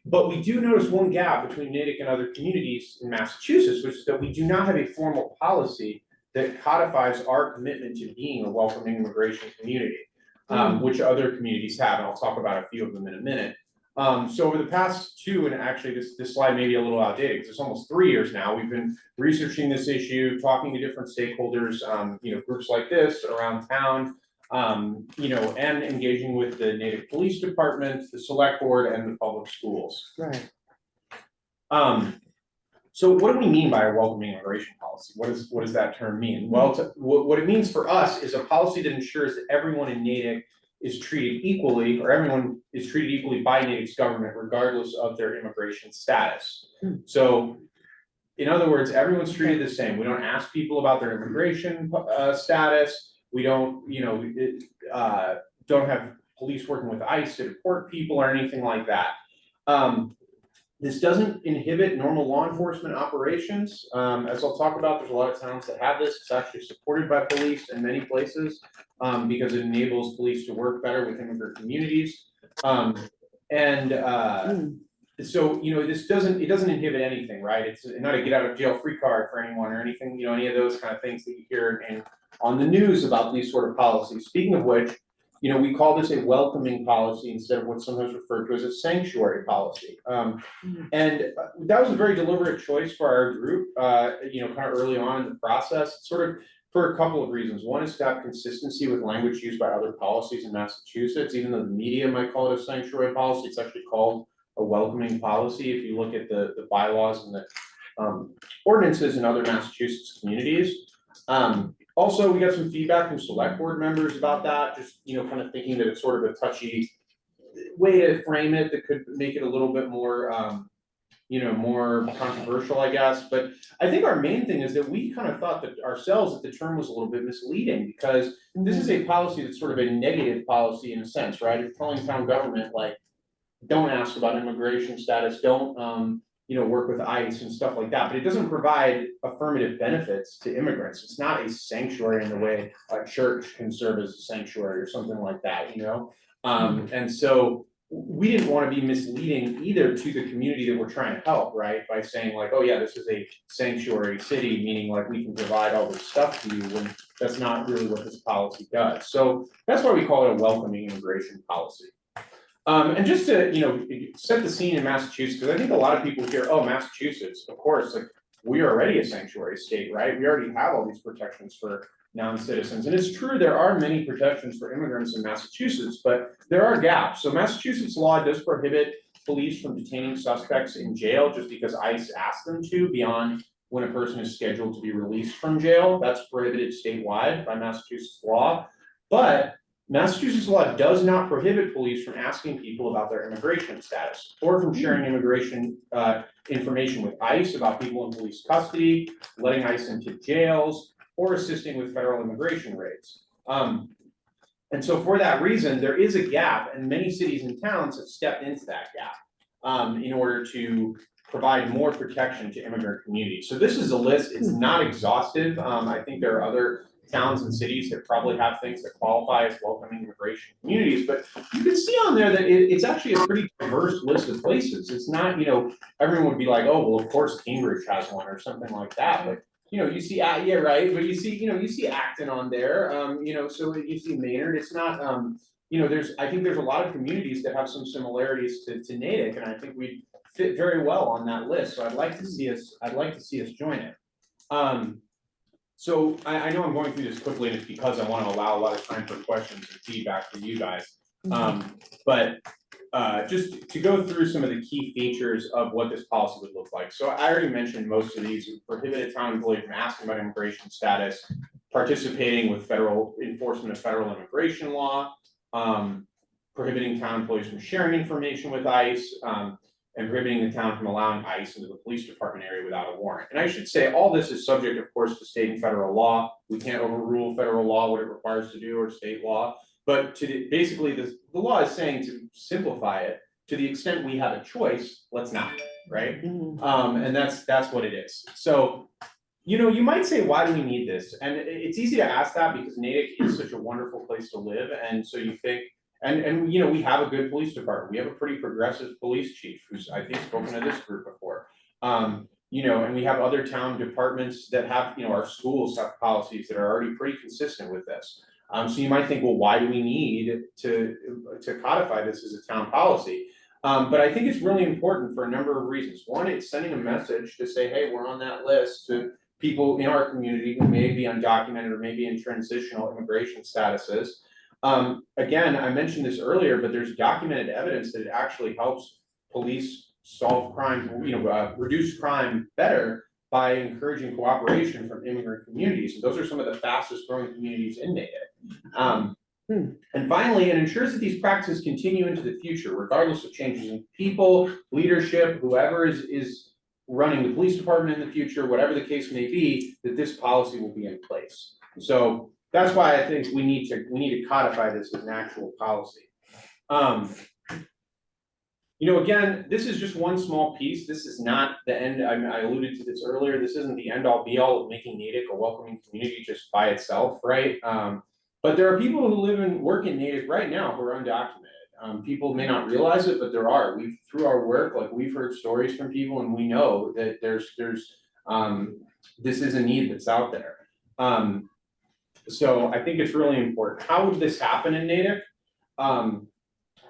But we do notice one gap between Natick and other communities in Massachusetts, which is that we do not have a formal policy that codifies our commitment to being a welcoming immigration community, which other communities have, and I'll talk about a few of them in a minute. So over the past and actually this slide may be a little outdated because it's almost 3 years now, we've been researching this issue, talking to different stakeholders, groups like this around town, and engaging with the Natick Police Department, the Select Board, and the public schools. Right. So what do we mean by a welcoming immigration policy? What does that term mean? Well, what it means for us is a policy that ensures that everyone in Natick is treated equally, or everyone is treated equally by Natick's government, regardless of their immigration status. So, in other words, everyone's treated the same. We don't ask people about their immigration status. We don't, don't have police working with ICE to deport people or anything like that. This doesn't inhibit normal law enforcement operations. As I'll talk about, there's a lot of towns that have this. It's actually supported by police in many places because it enables police to work better with immigrant communities. So, you know, it doesn't inhibit anything, right? It's not a get out of jail free card for anyone or anything, you know, any of those kind of things that you hear on the news about these sort of policies. Speaking of which, you know, we call this a welcoming policy instead of what's sometimes referred to as a sanctuary policy. And that was a very deliberate choice for our group, you know, kind of early on in the process, sort of for a couple of reasons. One is to have consistency with language used by other policies in Massachusetts. Even though the media might call it a sanctuary policy, it's actually called a welcoming policy. If you look at the bylaws and the ordinances in other Massachusetts communities. Also, we got some feedback from select board members about that, just, you know, kind of thinking that it's sort of a touchy way to frame it that could make it a little bit more, you know, more controversial, I guess. But I think our main thing is that we kind of thought that ourselves that the term was a little bit misleading because this is a policy that's sort of a negative policy in a sense, right? It's telling town government, like, don't ask about immigration status, don't, you know, work with ICE and stuff like that, but it doesn't provide affirmative benefits to immigrants. It's not a sanctuary in the way a church can serve as a sanctuary or something like that, you know? And so we didn't want to be misleading either to the community that we're trying to help, right? By saying like, oh yeah, this is a sanctuary city, meaning like we can provide all this stuff to you when that's not really what this policy does. So that's why we call it a welcoming immigration policy. And just to, you know, set the scene in Massachusetts, because I think a lot of people hear, oh, Massachusetts, of course, like we are already a sanctuary state, right? We already have all these protections for non-citizens. And it's true, there are many protections for immigrants in Massachusetts, but there are gaps. So Massachusetts law does prohibit police from detaining suspects in jail just because ICE asks them to, beyond when a person is scheduled to be released from jail. That's prohibited statewide by Massachusetts law. But Massachusetts law does not prohibit police from asking people about their immigration status or from sharing immigration information with ICE about people in police custody, letting ICE into jails, or assisting with federal immigration raids. And so for that reason, there is a gap, and many cities and towns have stepped into that gap in order to provide more protection to immigrant communities. So this is a list, it's not exhaustive. I think there are other towns and cities that probably have things that qualify as welcoming immigration communities, but you can see on there that it's actually a pretty diverse list of places. It's not, you know, everyone would be like, oh, well, of course Cambridge has one or something like that, but you know, you see, yeah, right, but you see, you know, you see Acton on there, you know, so you see Maynard. It's not, you know, I think there's a lot of communities that have some similarities to Natick, and I think we fit very well on that list. So I'd like to see us join it. So I know I'm going through this quickly, and it's because I want to allow a lot of time for questions and feedback from you guys. But just to go through some of the key features of what this policy would look like. So I already mentioned most of these. We prohibit a town employee from asking about immigration status, participating with federal enforcement of federal immigration law, prohibiting town employees from sharing information with ICE, and prohibiting the town from allowing ICE into the police department area without a warrant. And I should say, all this is subject, of course, to state and federal law. We can't overrule federal law, what it requires to do, or state law. But basically, the law is saying, to simplify it, to the extent we have a choice, let's not, right? And that's what it is. So, you know, you might say, why do we need this? And it's easy to ask that because Natick is such a wonderful place to live. And so you think, and you know, we have a good police department. We have a pretty progressive police chief who's, I think, spoken to this group before. You know, and we have other town departments that have, you know, our schools have policies that are already pretty consistent with this. So you might think, well, why do we need to codify this as a town policy? But I think it's really important for a number of reasons. One, it's sending a message to say, hey, we're on that list to people in our community who may be undocumented or maybe in transitional immigration statuses. Again, I mentioned this earlier, but there's documented evidence that it actually helps police solve crime, you know, reduce crime better by encouraging cooperation from immigrant communities. And those are some of the fastest growing communities in Natick. And finally, it ensures that these practices continue into the future, regardless of changes in people, leadership, whoever is running the police department in the future, whatever the case may be, that this policy will be in place. So that's why I think we need to codify this as an actual policy. You know, again, this is just one small piece. This is not the end. I alluded to this earlier. This isn't the end all be all of making Natick a welcoming community just by itself, right? But there are people who live and work in Natick right now who are undocumented. People may not realize it, but there are. We've through our work, like we've heard stories from people, and we know that there's this is a need that's out there. So I think it's really important. How would this happen in Natick?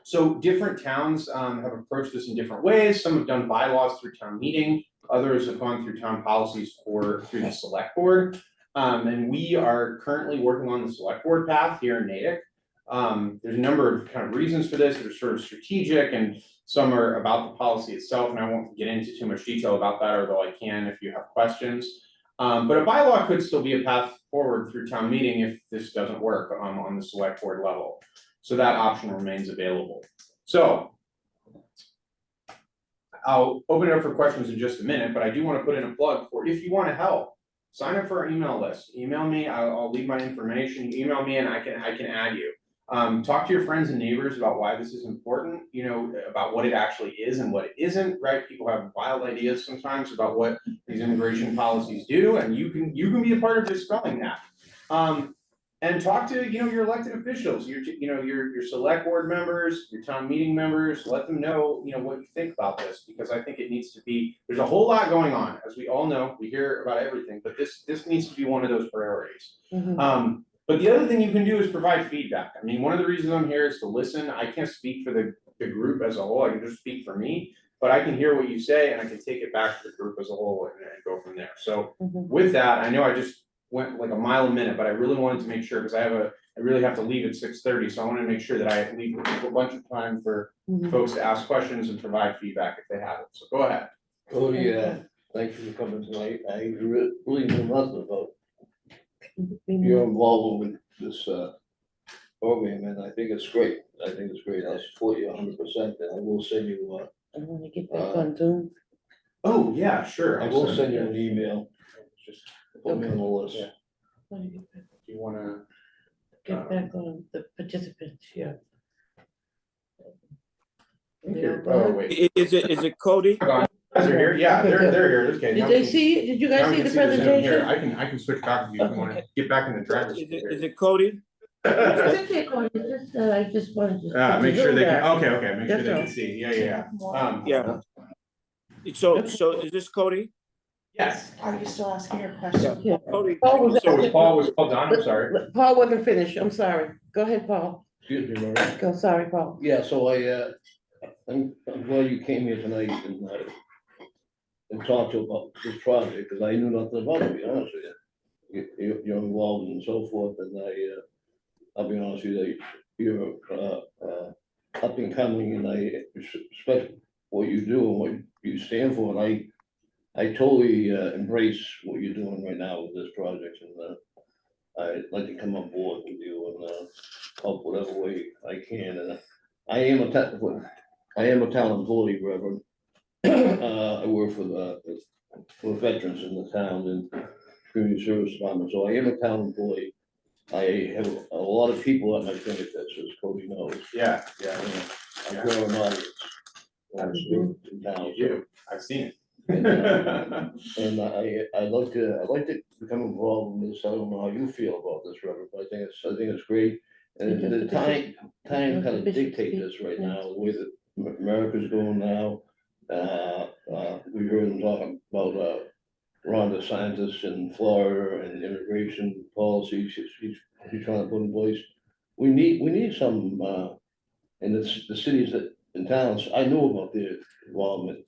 So different towns have approached this in different ways. Some have done bylaws through town meeting. Others have gone through town policies or through the select board. And we are currently working on the select board path here in Natick. There's a number of kind of reasons for this that are sort of strategic, and some are about the policy itself. And I won't get into too much detail about that, although I can if you have questions. But a bylaw could still be a path forward through town meeting if this doesn't work on the select board level. So that option remains available. So I'll open it up for questions in just a minute, but I do want to put in a plug for if you want to help, sign up for our email list. Email me, I'll leave my information. Email me and I can add you. Talk to your friends and neighbors about why this is important, you know, about what it actually is and what it isn't, right? People have wild ideas sometimes about what these immigration policies do, and you can be a part of dispelling that. And talk to, you know, your elected officials, your select board members, your town meeting members, let them know, you know, what you think about this, because I think it needs to be, there's a whole lot going on, as we all know, we hear about everything, but this needs to be one of those priorities. But the other thing you can do is provide feedback. I mean, one of the reasons I'm here is to listen. I can't speak for the group as a whole, I can just speak for me, but I can hear what you say and I can take it back to the group as a whole and go from there. So with that, I know I just went like a mile a minute, but I really wanted to make sure, because I really have to leave at 6:30, so I want to make sure that I leave a bunch of time for folks to ask questions and provide feedback if they have it. So go ahead. Oh, yeah, thank you for coming tonight. I really know nothing about your involvement with this program, and I think it's great. I support you 100%, and I will send you, I want to get back on Zoom. Oh, yeah, sure. I will send you an email. Just put me on the list. Yeah. I want to get back- Do you wanna? Get back on the participants, yeah. Oh, wait. Is it Cody? Guys are here? Yeah, Okay, they're good. here. Okay. Did now they we can- see, did you now guys we see can the Zoom here. presentation? I can switch copies if you want to get back in the driver's Is seat. it Cody? It's okay, Connie, it's just, I just wanted to. Make sure they can, Zoom back. okay, make sure That's they all. can see. Yeah. Yeah. So is this Cody? Yes. Are you still asking your question? Yeah. Cody. Paul was- So was Paul done? I'm sorry. Paul wasn't finished, I'm sorry. Go ahead, Paul. Excuse me, Maria. Go, sorry, Paul. Yeah, so I'm glad you came here tonight and talked about this project, because I knew nothing about it, to be honest with you. You're involved and so forth, and I'll be honest with you, you're up and coming, and I respect what you do and what you stand for, and I totally embrace what you're doing right now with this project, and I'd like to come on board with you and help whatever way I can. And I am a town employee, Reverend. I work for veterans in the town and community service department, so I am a town employee. I have a lot of people at my fingertips, as Cody knows. Yeah. I'm growing an audience. In town, You do. I've seen it. and I'd like to become involved in this. I don't know how you feel about this, Reverend, but I think it's great. And the time kind of dictate this right now, the way that America's going now. We heard them talking about Ron DeSantis in Florida and immigration policies he's trying to put in place. We need some in the cities and towns. I know about their involvement.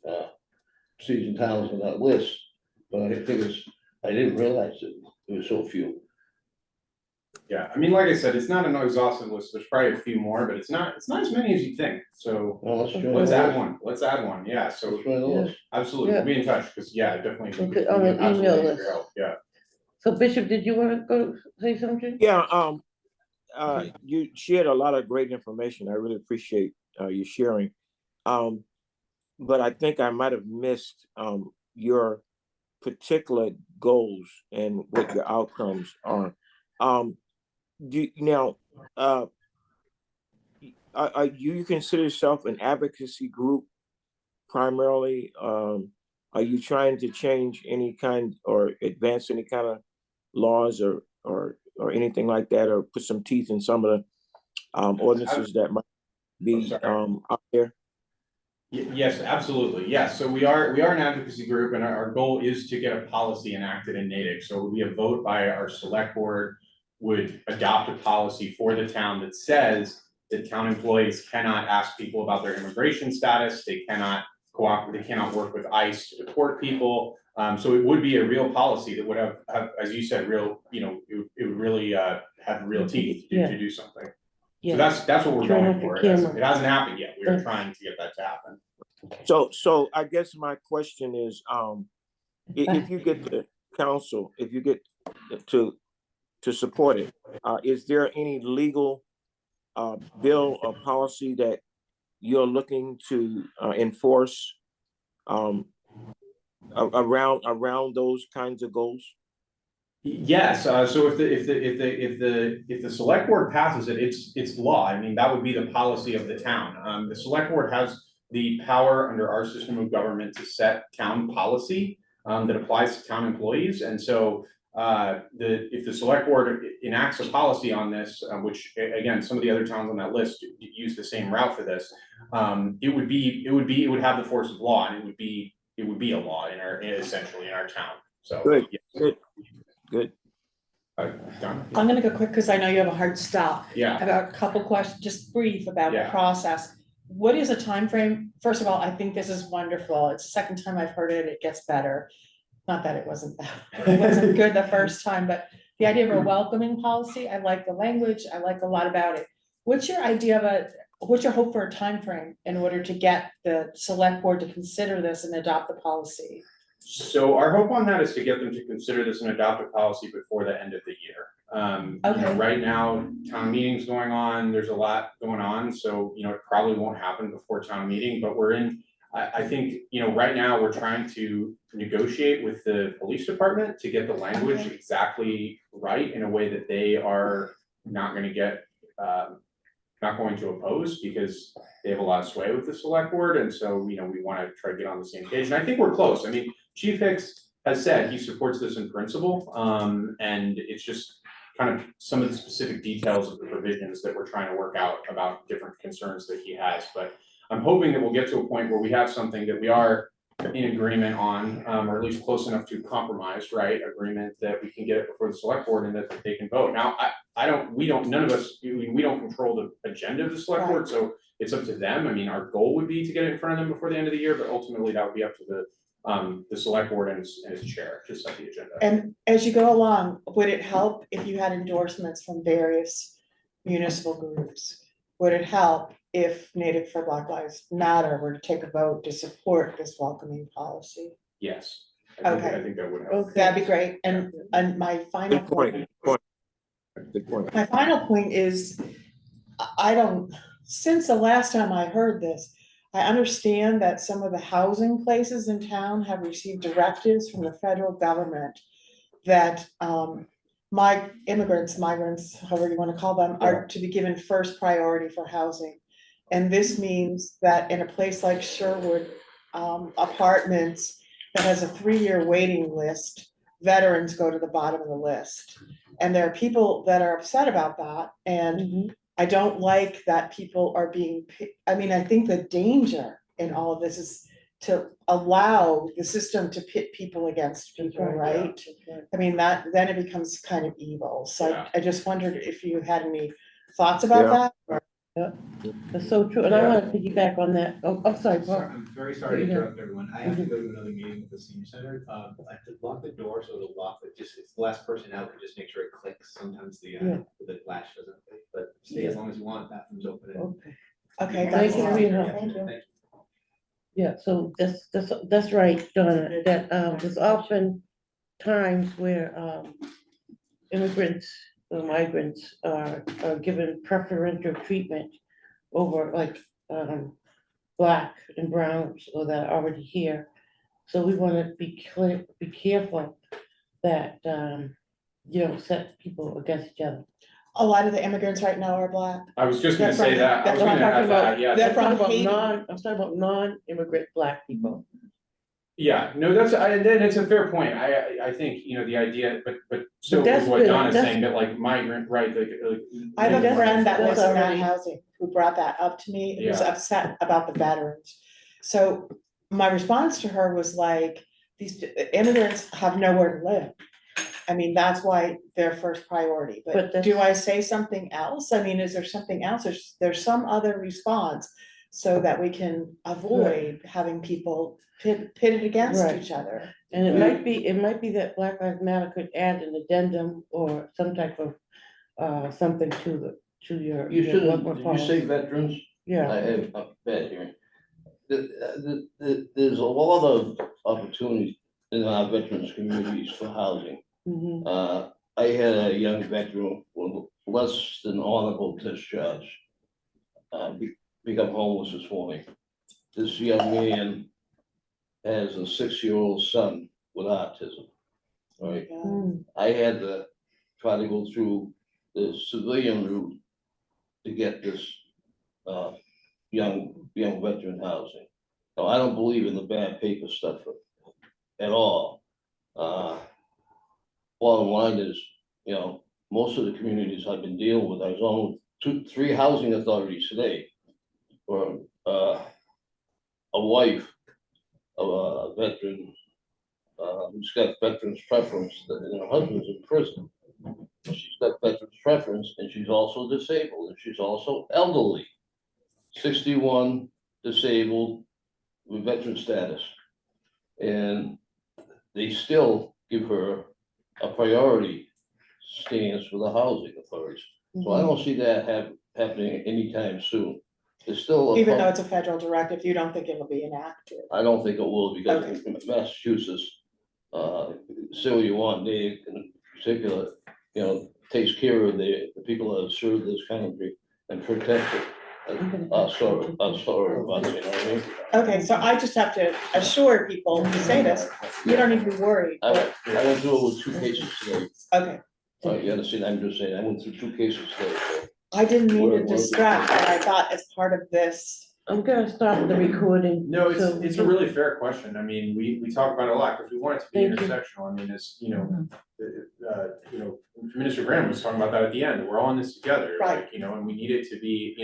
Cities and towns on that list, but I didn't realize it was so few. Yeah, I mean, like I said, it's not an exhaustive list. There's probably a few more, but it's not as many as you think. So Well, let's add one. Yeah, so Let's join the list. absolutely, we'll be in touch, because definitely. we Okay, could- on we the could absolutely email use list. your help. Yeah. So Bishop, did you want to go say something? Yeah. You shared a lot of great information. I really appreciate you sharing. But I think I might have missed your particular goals and what your outcomes are. You consider yourself an advocacy group primarily, are you trying to change any kind or advance any kind of laws or anything like that, or put some teeth in some of the ordinances that might be out there? Yes, absolutely. Yes. So we are an advocacy group, and our goal is to get a policy enacted in Natick. So it would be a vote by our select board would adopt a policy for the town that says that town employees cannot ask people about their immigration status. They cannot cooperate. They cannot work with ICE to deport people. So it would be a real policy that would have, as you said, real, it would really have real teeth to do something. So that's what we're going for. It hasn't happened yet. We are trying to get that to happen. So I guess my question is, if you get the council, if you get to support it, is there any legal bill or policy that you're looking to enforce around those kinds of goals? Yes, so if the select board passes it, it's law. I mean, that would be the policy of the town. The select board has the power under our system of government to set town policy that applies to town employees. And so if the select board enacts a policy on this, which again, some of the other towns on that list use the same route for this, it would have the force of law, and it would be a law essentially in our town. So Good, yes. good. Done? I'm gonna go quick because I know you have a hard stop. Yeah. I've got a couple questions, just brief about the Yeah. process. What is a time frame? First of all, I think this is wonderful. It's the second time I've heard it. It gets better. Not that it wasn't good the first time, but the idea of a welcoming policy, I like the language. I like a lot about it. What's your what's your hope for a time frame in order to get the select board to consider this and adopt the policy? So our hope on that is to get them to consider this and adopt a policy before the end of the year. Right now, town meeting's going on, there's a lot going on, so, it probably won't happen before town meeting, but I think, right now, we're trying to negotiate with the police department to get the language exactly right in a way that they are not gonna get, not going to oppose, because they have a lot of sway with the select board, and so, we wanna try to get on the same page, and I think we're close. I mean, Chief Hicks has said he supports this in principle, and it's just kind of some of the specific details of the provisions that we're trying to work out about different concerns that he has, but I'm hoping that we'll get to a point where we have something that we are in agreement on, or at least close enough to compromise, right? Agreement that we can get it before the select board and that they can vote. Now, none of us, we don't control the agenda of the select board, so it's up to them. I mean, our goal would be to get it in front of them before the end of the year, but ultimately that would be up to the select board and his chair to set the agenda. And as you go along, would it help if you had endorsements from various municipal groups? Would it help if Native for Black Lives Matter were to take a vote to support this welcoming policy? Yes. Okay. I think that would help. That'd be great. And my final Good point. Good point. My final point is, since the last time I heard this, I understand that some of the housing places in town have received directives from the federal government that migrants, however you want to call them, are to be given first priority for housing. And this means that in a place like Sherwood, apartments that has a 3-year waiting list, veterans go to the bottom of the list. And there are people that are upset about that. And I don't like that people are I think the danger in all of this is to allow the system to pit people against people, right? I mean, then it becomes kind of evil. So I just wondered if you had any thoughts about that? That's so true, and I wanna piggyback on that. Oh, I'm sorry, Paul. I'm very sorry to interrupt everyone. I have to go to another meeting at the senior center. I have to lock the door, so it'll lock, it's the last person out, and just make sure it clicks. Sometimes the latch doesn't click, but stay as long as you want, bathroom's open. Okay, Thank you for your help. Thank you. Yeah, so that's right, Donna, that there's often times where immigrants or migrants are given preferential treatment over like black and browns or that are already here. So we want to be careful that you don't set people against each other. A lot of the immigrants right now are Black. I was just gonna That's say right. that, I was That's gonna right. add that, yeah. They're I'm talking from about Haiti. I'm talking about non-immigrant Black people. Yeah, no, that's, and then it's a fair point, I think, you know, the idea, but so that's is what good, Donna's that's- saying, that like migrant, right, like. I have a That's- friend that that's lives in that already- housing who brought that up to me, who's Yeah. upset about the veterans. So my response to her was like, these immigrants have nowhere to live. I mean, that's why they're first priority, But but that's- do I say something else? I mean, is there something else? There's some other response so that we can avoid having people pitted against Right. each other. And it might be that Black Lives Matter could add an addendum or some type of, something to your. You your shouldn't, work did you say policy. veterans? Yeah, I have a bad hearing. There's a lot of opportunities in our veterans communities for housing. mhm, I had a young veteran with less than honorable discharge. Become homeless this morning. This young man has a 6-year-old son with autism, right? mm, I had to try to go through the civilian route to get this young veteran housing. Now, I don't believe in the bad paper stuff at all. Bottom line is, you know, most of the communities I've been dealing with, I was on with 3 housing authorities today. For a wife of a veteran who's got veterans preference, and her husband's in prison. She's got veterans preference, and she's also disabled, and she's also elderly. 61, disabled, with veteran status. And they still give her a priority stance for the housing authorities. So I don't see that happening anytime soon. There's still. Even though it's a federal directive, you don't think it will be enacted? I don't think it will, because Okay. in Massachusetts, Celia Wanda in particular, you know, takes care of the people that serve this country and protect it. Sort of, about, you know what I mean? Okay, so I just have to assure people who say this, you don't need to be worried, I but, went through it with 2 cases today. okay. You understand, I'm just saying, I went through 2 cases today, so. I didn't mean to We're- distract, but I thought as part of this, I'm gonna stop the recording. No, so it's we a can- really fair question. I mean, we talk about it a lot, because we want it to be Thank you. intersectional. I mean, it's, Minister Graham was talking about that at the end. We're all in this together, Right. like, and we need it to be,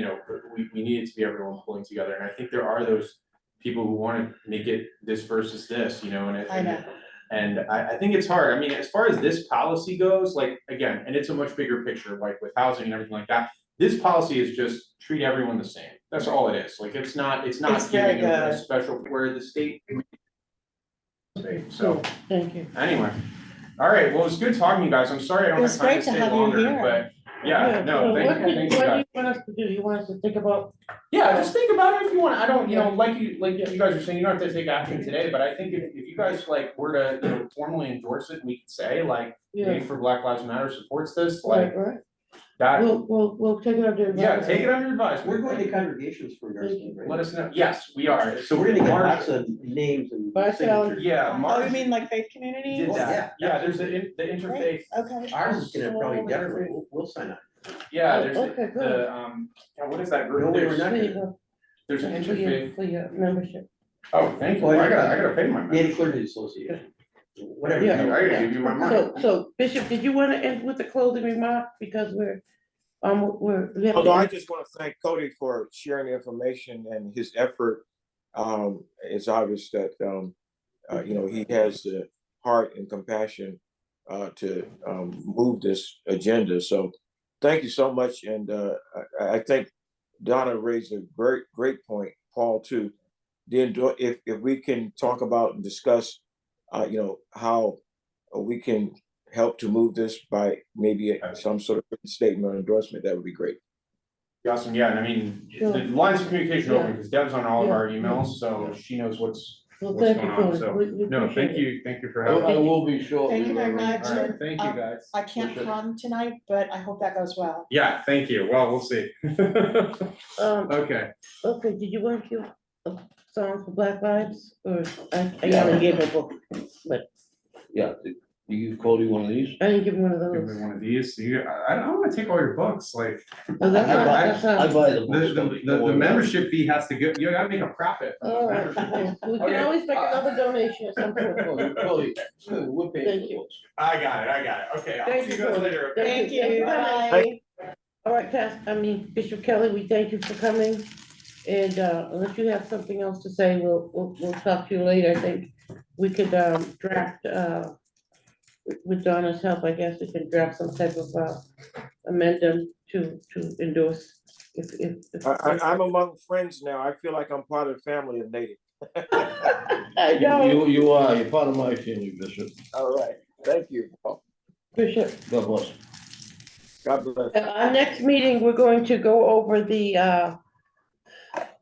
we need it to be everyone pulling together. And I think there are those people who want to make it this versus this, I know. And I think it's hard. I mean, as far as this policy goes, like, again, and it's a much bigger picture, like with housing and everything like that. This policy is just treat everyone the same. That's all it is. Like, it's not It's very giving a good. special, where the state. So, Thank you. anyway, all right, well, it's good talking to you guys. I'm sorry I don't It was have time great to to stay have you longer, here. but yeah, so no, what thank do you you guys. want us to do? You want us to think about? Yeah, just think about it if you want. I don't, like you guys are saying, you don't have to take action today, but I think if you guys like were to, formally endorse it, we could say like, Yeah, League for Black Lives Matter supports this, like right. that. We'll take it under. Yeah, take it under advisement. We're going to congregations for nursing, right? Let us know. Yes, we are. So We're gonna get March- lots of names and Bye, Sal. signatures. Yeah, Oh, March you mean like faith communities? did that. Yeah, Yeah, there's the interfaith. Okay. Ours is gonna probably Oh, definitely, we'll sign up. Yeah, there's Okay, good. the, God, what is that group? No, we were There's- not There you gonna. go. There's an For interfaith. your membership. Oh, thank you. I gotta pay my The membership. Clergy Association, whatever. Yeah. I gotta give you my money. So Bishop, did you want to end with the closing remark? Because we have Although I to- just want to thank Cody for sharing the information and his effort. It's obvious that, he has the heart and compassion to move this agenda. So thank you so much. And I think Donna raised a great point, Paul, too. Then if we can talk about and discuss, how we can help to move this by maybe some sort of written statement or endorsement, that would be great. Awesome, yeah, and I mean, Sure. the lines of communication open, Yeah. because Deb's on all of our Yeah. emails, so she knows what's Well, what's thank you, going on, Cody. so. We No, appreciate thank it. you for I helping. will be shortly. Thank you very Reverend. much. All right, thank you, guys. I can't come tonight, but I hope that goes well. Yeah, thank you, well, we'll see. Okay, Okay, did you want to give a song for Black Lives? Or I only gave a book, but Yeah, You give Cody one of these? I didn't give him one of Give those. me one of these. I don't wanna take all your books, like, Oh, that's not, that's I not. buy the the, books. the membership fee has to go, you gotta make a profit. from the All right, membership. well, we can Okay. always make another donation at some point for you. Cody, we're paying for Thank the you. books. I got it, okay, I'll Thank see you, you guys Cody. later. okay? Thank you, Thank you. bye. All right, Bishop Kelly, we thank you for coming. And unless you have something else to say, we'll talk to you later. I think we could draft, with Donna's help, I guess we can draft some type of amendment to endorse. I'm among friends now. I feel like I'm part of the family of Native. I know, You are, you're part of my family, Bishop. All right, thank you. Bishop. God bless. God bless. Our next meeting, we're going to go over the,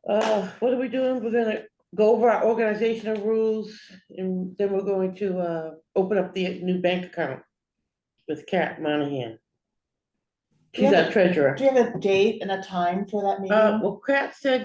what are we doing? We're gonna go over our organizational rules, and then we're going to, open up the new bank account with Kat Monahan. She's our treasurer. Do you have a date and a time for that meeting? Well, Kat said